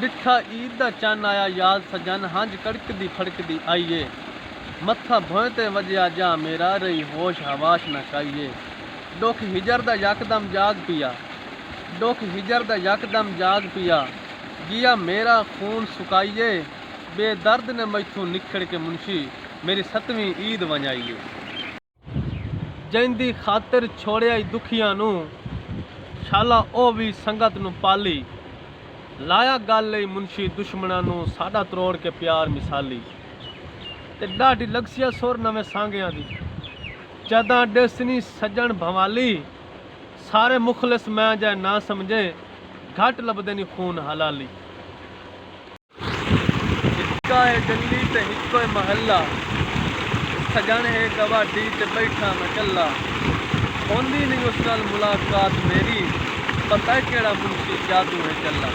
डिठा ईद दा चन आया याद सजन हंज कड़कदी फड़कदी आइए मत्था भोए ते वजया जा मेरा रही होश हवाश न काइए दुख हिजर दा यकदम जाग पिया दुख हिजर दा यकदम जाग पिया गिया मेरा खून सुकाइए बेदर्द ने मैथू निखड़ के मुंशी मेरी 7वीं ईद वंजाइए जिंदी खातिर छोड़िया दुखियां नू शाला ओ भी संगत नू पाली लाया गल लई मुंशी दुश्मनां नू साडा तरोड़ के प्यार मिसाली ते डाढ़ी लगसिया सुर नवें सांगियां दी जदां डेसनी सजन भवाली सारे मुखलिस मैं जै ना समझे घट लभदे नी खून हलाली हिक्का है गली ते हिक्को है महल्ला सजन है गवाडी ते बैठा मैं कल्ला होंदी नहीं उस नाल मुलाकात मेरी पता है केड़ा मुंशी जादू है चला।